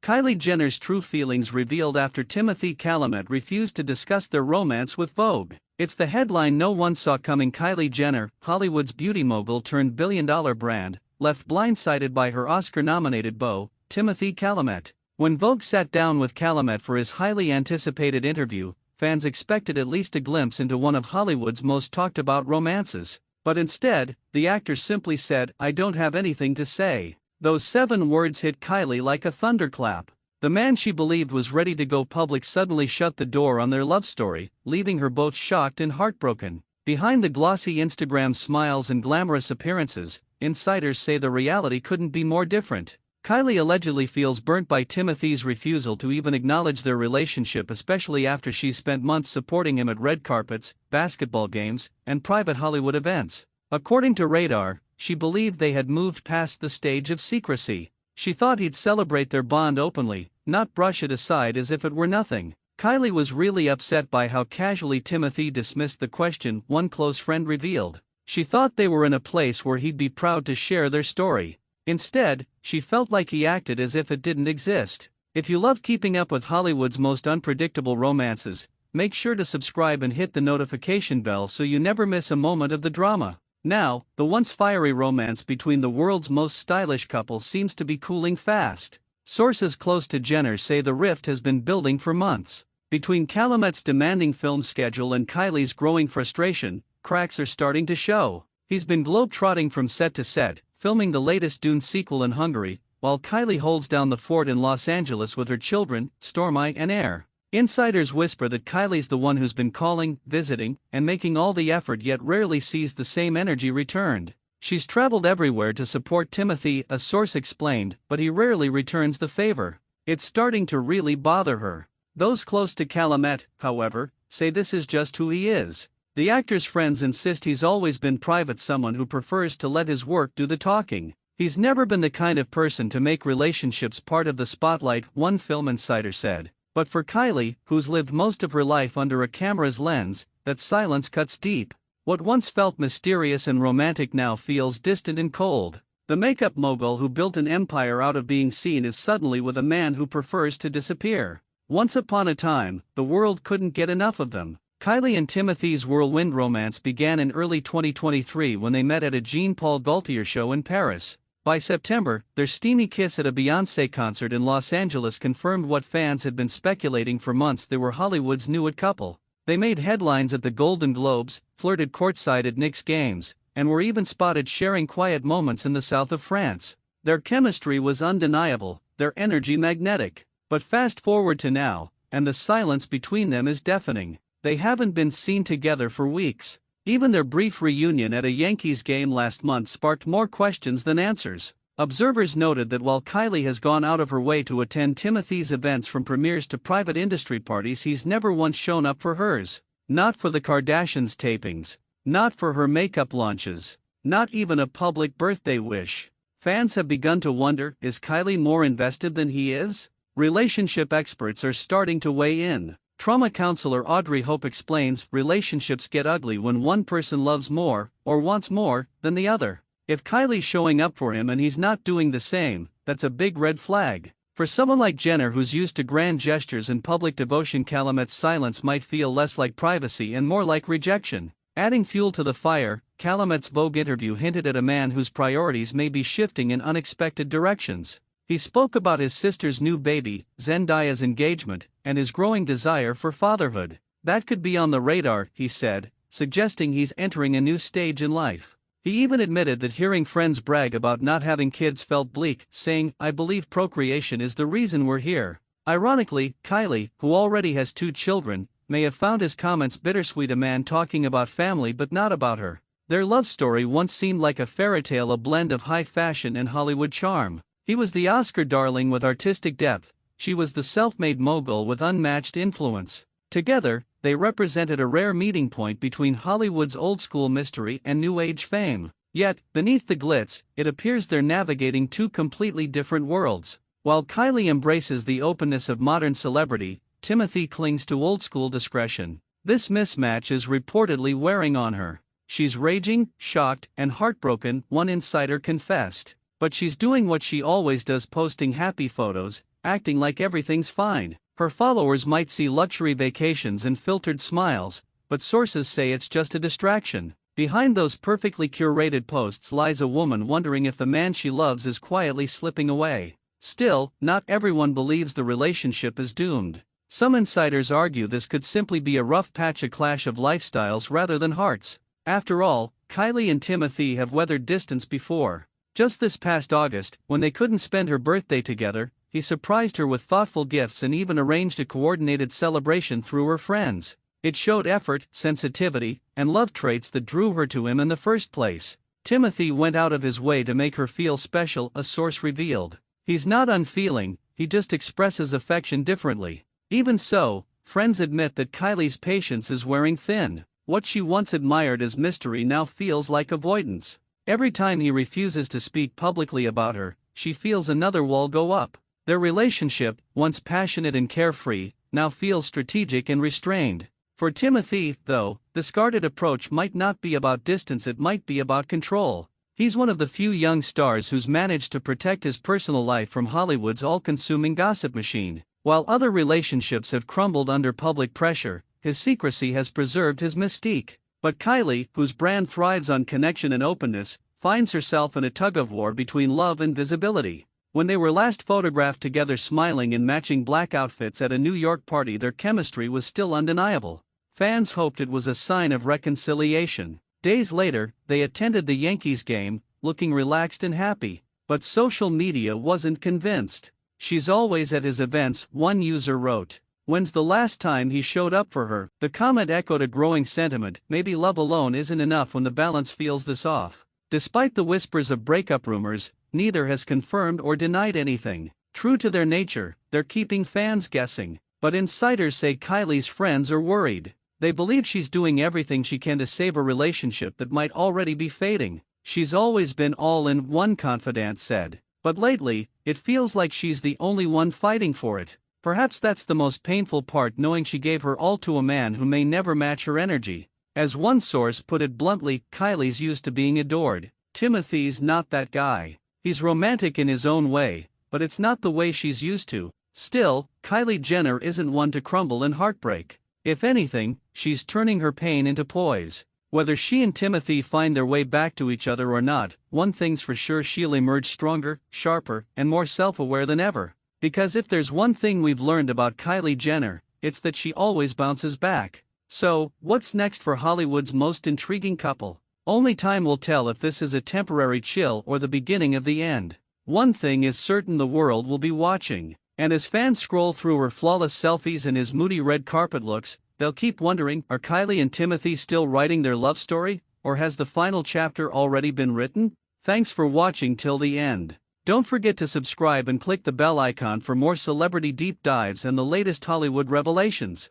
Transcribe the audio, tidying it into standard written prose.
Kylie Jenner's true feelings revealed after Timothée Chalamet refused to discuss their romance with Vogue. It's the headline no one saw coming. Kylie Jenner, Hollywood's beauty mogul turned billion-dollar brand, left blindsided by her Oscar-nominated beau, Timothée Chalamet. When Vogue sat down with Chalamet for his highly anticipated interview, fans expected at least a glimpse into one of Hollywood's most talked-about romances. But instead, the actor simply said, "I don't have anything to say." Those 7 words hit Kylie like a thunderclap. The man she believed was ready to go public suddenly shut the door on their love story, leaving her both shocked and heartbroken. Behind the glossy Instagram smiles and glamorous appearances, insiders say the reality couldn't be more different. Kylie allegedly feels burnt by Timothée's refusal to even acknowledge their relationship, especially after she's spent months supporting him at red carpets, basketball games, and private Hollywood events. According to Radar, she believed they had moved past the stage of secrecy. She thought he'd celebrate their bond openly, not brush it aside as if it were nothing. Kylie was really upset by how casually Timothée dismissed the question, one close friend revealed. She thought they were in a place where he'd be proud to share their story. Instead, she felt like he acted as if it didn't exist. If you love keeping up with Hollywood's most unpredictable romances, make sure to subscribe and hit the notification bell so you never miss a moment of the drama. Now, the once fiery romance between the world's most stylish couple seems to be cooling fast. Sources close to Jenner say the rift has been building for months. Between Chalamet's demanding film schedule and Kylie's growing frustration, cracks are starting to show. He's been globe-trotting from set to set, filming the latest Dune sequel in Hungary, while Kylie holds down the fort in Los Angeles with her children, Stormy and Air. Insiders whisper that Kylie's the one who's been calling, visiting, and making all the effort yet rarely sees the same energy returned. She's traveled everywhere to support Timothée, a source explained, but he rarely returns the favor. It's starting to really bother her. Those close to Chalamet, however, say this is just who he is. The actor's friends insist he's always been private, someone who prefers to let his work do the talking. He's never been the kind of person to make relationships part of the spotlight, one film insider said. But for Kylie, who's lived most of her life under a camera's lens, that silence cuts deep. What once felt mysterious and romantic now feels distant and cold. The makeup mogul who built an empire out of being seen is suddenly with a man who prefers to disappear. Once upon a time, the world couldn't get enough of them. Kylie and Timothée's whirlwind romance began in early 2023 when they met at a Jean-Paul Gaultier show in Paris. By September, their steamy kiss at a Beyoncé concert in Los Angeles confirmed what fans had been speculating for months: they were Hollywood's new it couple. They made headlines at the Golden Globes, flirted courtside at Knicks games, and were even spotted sharing quiet moments in the south of France. Their chemistry was undeniable, their energy magnetic. But fast forward to now, and the silence between them is deafening. They haven't been seen together for weeks. Even their brief reunion at a Yankees game last month sparked more questions than answers. Observers noted that while Kylie has gone out of her way to attend Timothée's events, from premieres to private industry parties, he's never once shown up for hers. Not for the Kardashians' tapings. Not for her makeup launches. Not even a public birthday wish. Fans have begun to wonder, is Kylie more invested than he is? Relationship experts are starting to weigh in. Trauma counselor Audrey Hope explains, relationships get ugly when one person loves more, or wants more, than the other. If Kylie's showing up for him and he's not doing the same, that's a big red flag. For someone like Jenner, who's used to grand gestures and public devotion, Chalamet's silence might feel less like privacy and more like rejection. Adding fuel to the fire, Chalamet's Vogue interview hinted at a man whose priorities may be shifting in unexpected directions. He spoke about his sister's new baby, Zendaya's engagement, and his growing desire for fatherhood. That could be on the radar, he said, suggesting he's entering a new stage in life. He even admitted that hearing friends brag about not having kids felt bleak, saying, "I believe procreation is the reason we're here." Ironically, Kylie, who already has 2 children, may have found his comments bittersweet, a man talking about family but not about her. Their love story once seemed like a fairy tale, a blend of high fashion and Hollywood charm. He was the Oscar darling with artistic depth, she was the self-made mogul with unmatched influence. Together, they represented a rare meeting point between Hollywood's old-school mystery and new-age fame. Yet, beneath the glitz, it appears they're navigating 2 completely different worlds. While Kylie embraces the openness of modern celebrity, Timothée clings to old-school discretion. This mismatch is reportedly wearing on her. She's raging, shocked, and heartbroken, one insider confessed. But she's doing what she always does, posting happy photos, acting like everything's fine. Her followers might see luxury vacations and filtered smiles, but sources say it's just a distraction. Behind those perfectly curated posts lies a woman wondering if the man she loves is quietly slipping away. Still, not everyone believes the relationship is doomed. Some insiders argue this could simply be a rough patch, a clash of lifestyles rather than hearts. After all, Kylie and Timothée have weathered distance before. Just this past August, when they couldn't spend her birthday together, he surprised her with thoughtful gifts and even arranged a coordinated celebration through her friends. It showed effort, sensitivity, and love traits that drew her to him in the first place. Timothée went out of his way to make her feel special, a source revealed. He's not unfeeling, he just expresses affection differently. Even so, friends admit that Kylie's patience is wearing thin. What she once admired as mystery now feels like avoidance. Every time he refuses to speak publicly about her, she feels another wall go up. Their relationship, once passionate and carefree, now feels strategic and restrained. For Timothée, though, this guarded approach might not be about distance, it might be about control. He's one of the few young stars who's managed to protect his personal life from Hollywood's all-consuming gossip machine. While other relationships have crumbled under public pressure, his secrecy has preserved his mystique. But Kylie, whose brand thrives on connection and openness, finds herself in a tug-of-war between love and visibility. When they were last photographed together smiling in matching black outfits at a New York party, their chemistry was still undeniable. Fans hoped it was a sign of reconciliation. Days later, they attended the Yankees game, looking relaxed and happy. But social media wasn't convinced. "She's always at his events," one user wrote. "When's the last time he showed up for her?" The comment echoed a growing sentiment: maybe love alone isn't enough when the balance feels this off. Despite the whispers of breakup rumors, neither has confirmed or denied anything. True to their nature, they're keeping fans guessing. But insiders say Kylie's friends are worried. They believe she's doing everything she can to save a relationship that might already be fading. "She's always been all in," one confidant said. But lately, it feels like she's the only one fighting for it. Perhaps that's the most painful part, knowing she gave her all to a man who may never match her energy. As one source put it bluntly, Kylie's used to being adored. Timothée's not that guy. He's romantic in his own way, but it's not the way she's used to. Still, Kylie Jenner isn't one to crumble in heartbreak. If anything, she's turning her pain into poise. Whether she and Timothée find their way back to each other or not, one thing's for sure: she'll emerge stronger, sharper, and more self-aware than ever. Because if there's one thing we've learned about Kylie Jenner, it's that she always bounces back. So, what's next for Hollywood's most intriguing couple? Only time will tell if this is a temporary chill or the beginning of the end. One thing is certain: the world will be watching. And as fans scroll through her flawless selfies and his moody red carpet looks, they'll keep wondering, are Kylie and Timothée still writing their love story, or has the final chapter already been written? Thanks for watching till the end. Don't forget to subscribe and click the bell icon for more celebrity deep dives and the latest Hollywood revelations.